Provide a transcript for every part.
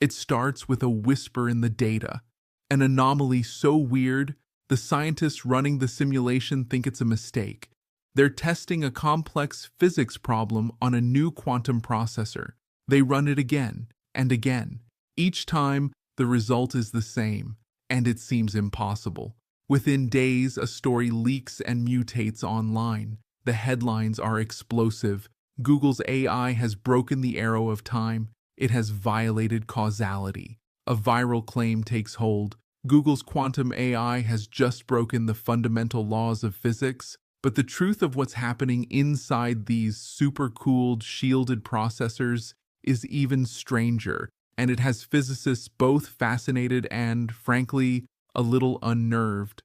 It starts with a whisper in the data, an anomaly so weird, the scientists running the simulation think it's a mistake. They're testing a complex physics problem on a new quantum processor. They run it again and again. Each time, the result is the same, and it seems impossible. Within days, a story leaks and mutates online. The headlines are explosive. Google's AI has broken the arrow of time. It has violated causality. A viral claim takes hold. Google's quantum AI has just broken the fundamental laws of physics. But the truth of what's happening inside these super-cooled, shielded processors is even stranger, and it has physicists both fascinated and, frankly, a little unnerved.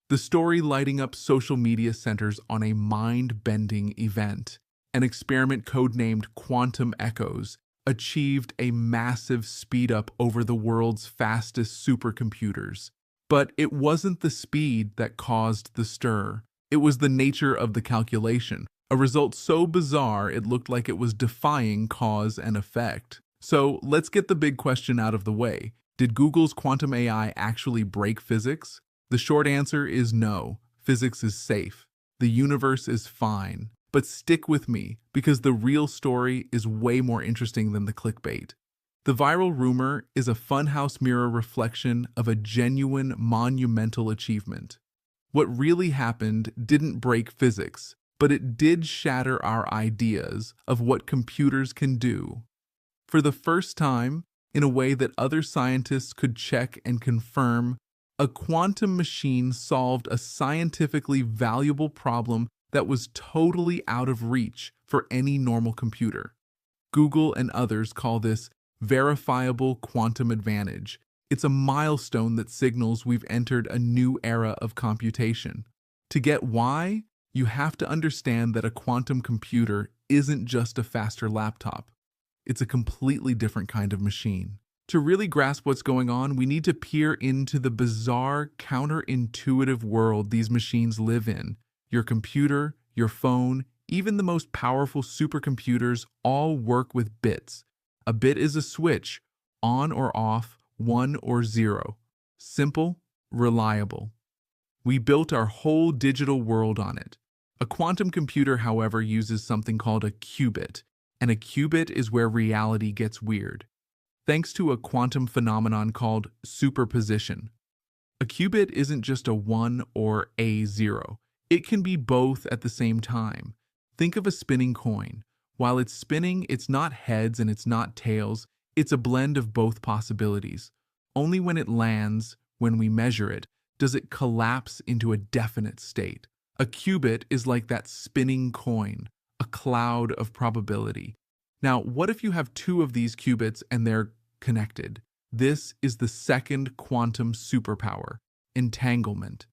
The story lighting up social media centers on a mind-bending event. An experiment codenamed Quantum Echoes achieved a massive speed-up over the world's fastest supercomputers. But it wasn't the speed that caused the stir. It was the nature of the calculation, a result so bizarre it looked like it was defying cause and effect. So let's get the big question out of the way. Did Google's quantum AI actually break physics? The short answer is no. Physics is safe. The universe is fine. But stick with me, because the real story is way more interesting than the clickbait. The viral rumor is a funhouse mirror reflection of a genuine, monumental achievement. What really happened didn't break physics, but it did shatter our ideas of what computers can do. For the first time, in a way that other scientists could check and confirm, a quantum machine solved a scientifically valuable problem that was totally out of reach for any normal computer. Google and others call this verifiable quantum advantage. It's a milestone that signals we've entered a new era of computation. To get why, you have to understand that a quantum computer isn't just a faster laptop. It's a completely different kind of machine. To really grasp what's going on, we need to peer into the bizarre, counterintuitive world these machines live in. Your computer, your phone, even the most powerful supercomputers all work with bits. A bit is a switch, on or off, 1 or 0. Simple, reliable. We built our whole digital world on it. A quantum computer, however, uses something called a qubit, and a qubit is where reality gets weird, thanks to a quantum phenomenon called superposition. A qubit isn't just a 1 or a 0. It can be both at the same time. Think of a spinning coin. While it's spinning, it's not heads and it's not tails. It's a blend of both possibilities. Only when it lands, when we measure it, does it collapse into a definite state. A qubit is like that spinning coin, a cloud of probability. Now, what if you have 2 of these qubits and they're connected? This is the second quantum superpower, entanglement.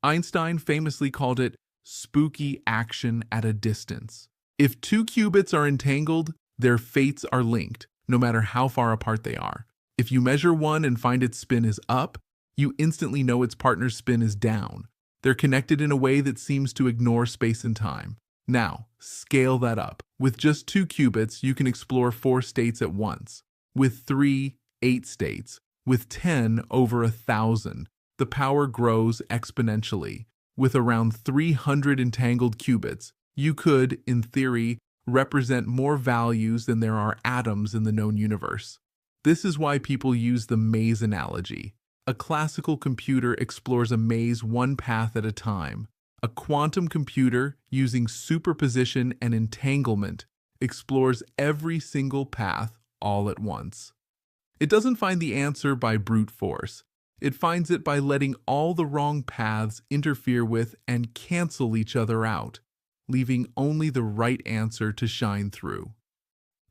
Einstein famously called it spooky action at a distance. If 2 qubits are entangled, their fates are linked, no matter how far apart they are. If you measure one and find its spin is up, you instantly know its partner's spin is down. They're connected in a way that seems to ignore space and time. Now, scale that up. With just 2 qubits, you can explore 4 states at once. With 3, 8 states. With 10, over 1,000. The power grows exponentially. With around 300 entangled qubits, you could, in theory, represent more values than there are atoms in the known universe. This is why people use the maze analogy. A classical computer explores a maze one path at a time. A quantum computer, using superposition and entanglement, explores every single path all at once. It doesn't find the answer by brute force. It finds it by letting all the wrong paths interfere with and cancel each other out, leaving only the right answer to shine through.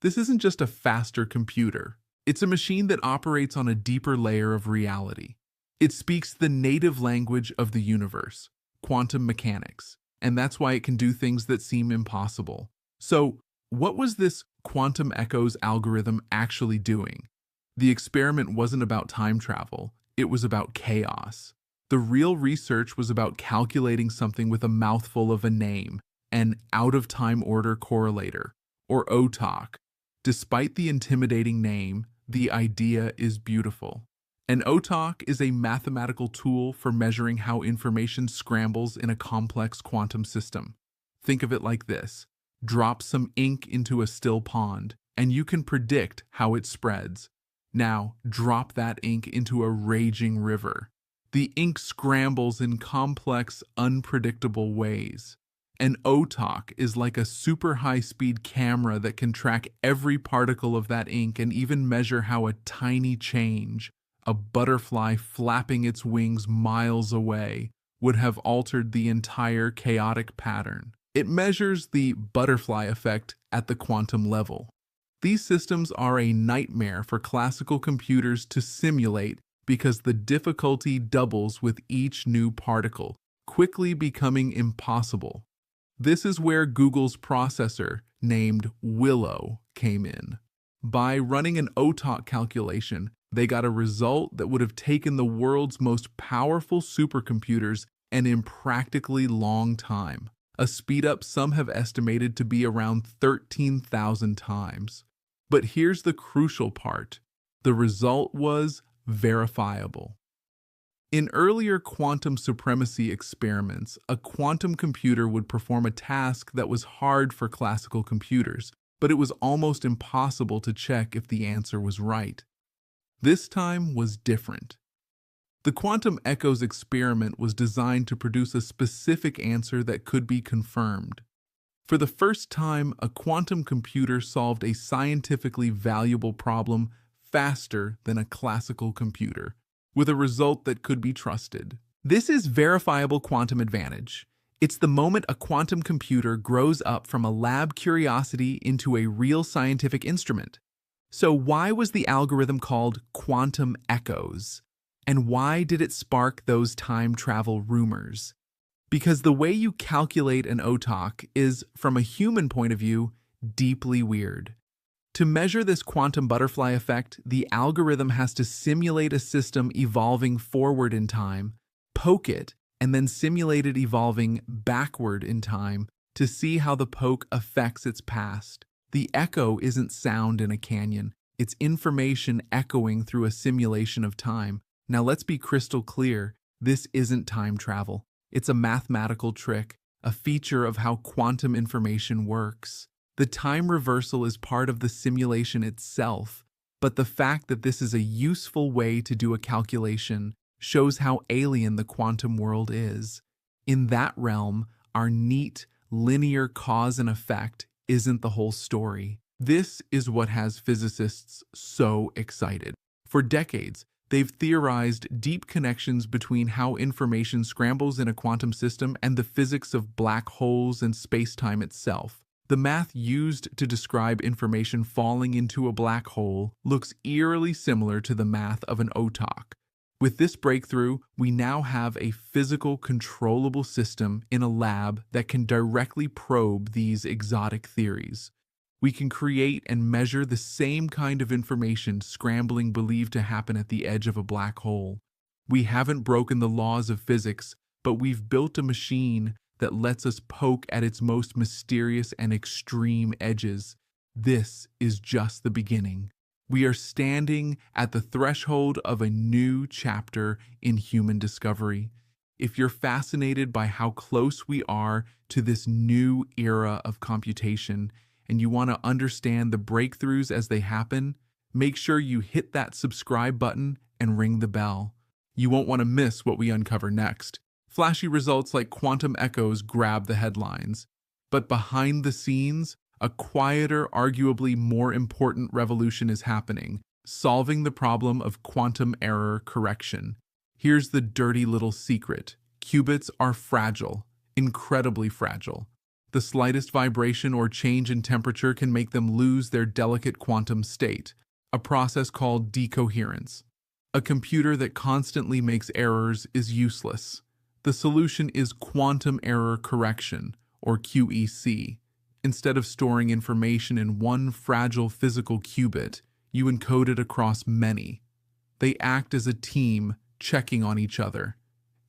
This isn't just a faster computer. It's a machine that operates on a deeper layer of reality. It speaks the native language of the universe, quantum mechanics, and that's why it can do things that seem impossible. So, what was this quantum echoes algorithm actually doing? The experiment wasn't about time travel. It was about chaos. The real research was about calculating something with a mouthful of a name, an out-of-time order correlator, or OTOC. Despite the intimidating name, The idea is beautiful. An OTOC is a mathematical tool for measuring how information scrambles in a complex quantum system. Think of it like this. Drop some ink into a still pond, and you can predict how it spreads. Now, drop that ink into a raging river. The ink scrambles in complex, unpredictable ways. An OTOC is like a super high-speed camera that can track every particle of that ink and even measure how a tiny change, a butterfly flapping its wings miles away, would have altered the entire chaotic pattern. It measures the butterfly effect at the quantum level. These systems are a nightmare for classical computers to simulate because the difficulty doubles with each new particle, quickly becoming impossible. This is where Google's processor, named Willow, came in. By running an OTOC calculation, they got a result that would have taken the world's most powerful supercomputers an impractically long time, a speedup some have estimated to be around 13,000 times. But here's the crucial part. The result was verifiable. In earlier quantum supremacy experiments, a quantum computer would perform a task that was hard for classical computers, but it was almost impossible to check if the answer was right. This time was different. The quantum echoes experiment was designed to produce a specific answer that could be confirmed. For the first time, a quantum computer solved a scientifically valuable problem faster than a classical computer, with a result that could be trusted. This is verifiable quantum advantage. It's the moment a quantum computer grows up from a lab curiosity into a real scientific instrument. So why was the algorithm called quantum echoes? And why did it spark those time travel rumors? Because the way you calculate an OTOC is, from a human point of view, deeply weird. To measure this quantum butterfly effect, the algorithm has to simulate a system evolving forward in time, poke it, and then simulate it evolving backward in time to see how the poke affects its past. The echo isn't sound in a canyon, it's information echoing through a simulation of time. Now let's be crystal clear, this isn't time travel. It's a mathematical trick, a feature of how quantum information works. The time reversal is part of the simulation itself, but the fact that this is a useful way to do a calculation shows how alien the quantum world is. In that realm, our neat, linear cause and effect isn't the whole story. This is what has physicists so excited. For decades, they've theorized deep connections between how information scrambles in a quantum system and the physics of black holes and space-time itself. The math used to describe information falling into a black hole looks eerily similar to the math of an OTOC. With this breakthrough, we now have a physical, controllable system in a lab that can directly probe these exotic theories. We can create and measure the same kind of information scrambling believed to happen at the edge of a black hole. We haven't broken the laws of physics, but we've built a machine that lets us poke at its most mysterious and extreme edges. This is just the beginning. We are standing at the threshold of a new chapter in human discovery. If you're fascinated by how close we are to this new era of computation, and you want to understand the breakthroughs as they happen, make sure you hit that subscribe button and ring the bell. You won't want to miss what we uncover next. Flashy results like quantum echoes grab the headlines. But behind the scenes, a quieter, arguably more important revolution is happening, solving the problem of quantum error correction. Here's the dirty little secret. Qubits are fragile, incredibly fragile. The slightest vibration or change in temperature can make them lose their delicate quantum state, a process called decoherence. A computer that constantly makes errors is useless. The solution is quantum error correction, or QEC. Instead of storing information in one fragile physical qubit, you encode it across many. They act as a team, checking on each other.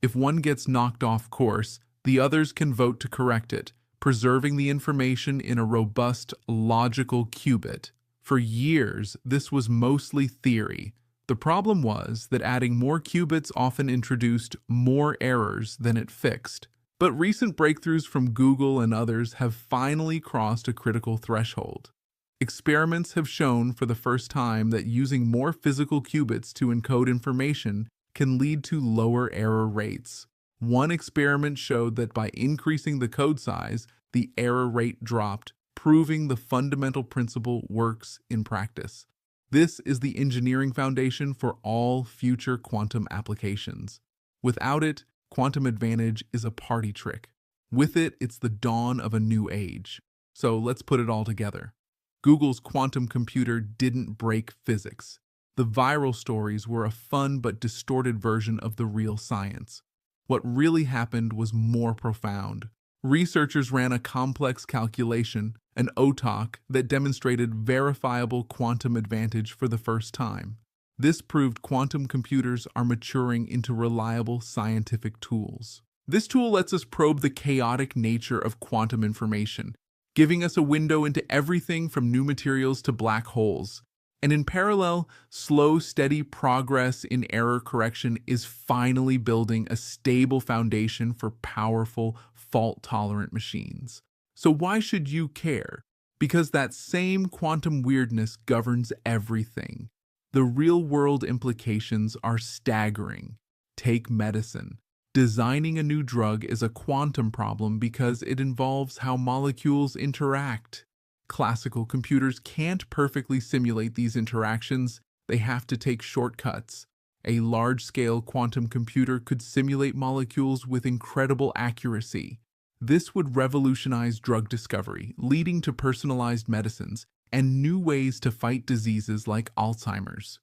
If one gets knocked off course, the others can vote to correct it, preserving the information in a robust, logical qubit. For years, this was mostly theory. The problem was that adding more qubits often introduced more errors than it fixed. But recent breakthroughs from Google and others have finally crossed a critical threshold. Experiments have shown for the first time that using more physical qubits to encode information can lead to lower error rates. One experiment showed that by increasing the code size, the error rate dropped, proving the fundamental principle works in practice. This is the engineering foundation for all future quantum applications. Without it, quantum advantage is a party trick. With it, it's the dawn of a new age. So let's put it all together. Google's quantum computer didn't break physics. The viral stories were a fun but distorted version of the real science. What really happened was more profound. Researchers ran a complex calculation, an OTOC, that demonstrated verifiable quantum advantage for the first time. This proved quantum computers are maturing into reliable scientific tools. This tool lets us probe the chaotic nature of quantum information, giving us a window into everything from new materials to black holes. And in parallel, slow, steady progress in error correction is finally building a stable foundation for powerful, fault-tolerant machines. So why should you care? Because that same quantum weirdness governs everything. The real-world implications are staggering. Take medicine. Designing a new drug is a quantum problem because it involves how molecules interact. Classical computers can't perfectly simulate these interactions. They have to take shortcuts. A large-scale quantum computer could simulate molecules with incredible accuracy. This would revolutionize drug discovery, leading to personalized medicines and new ways to fight diseases like Alzheimer's.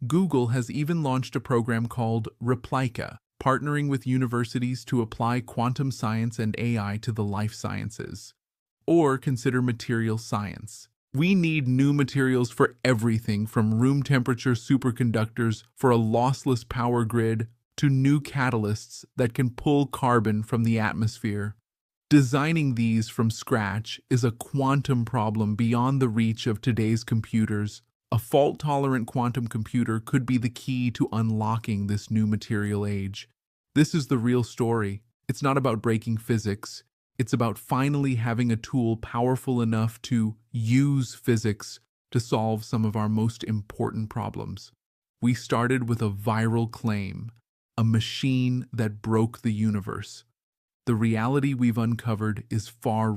Google has even launched a program called Replica, partnering with universities to apply quantum science and AI to the life sciences. Or consider material science. We need new materials for everything from room temperature superconductors for a lossless power grid to new catalysts that can pull carbon from the atmosphere. Designing these from scratch is a quantum problem beyond the reach of today's computers. A fault-tolerant quantum computer could be the key to unlocking this new material age. This is the real story. It's not about breaking physics. It's about finally having a tool powerful enough to use physics to solve some of our most important problems. We started with a viral claim, a machine that broke the universe. The reality we've uncovered is far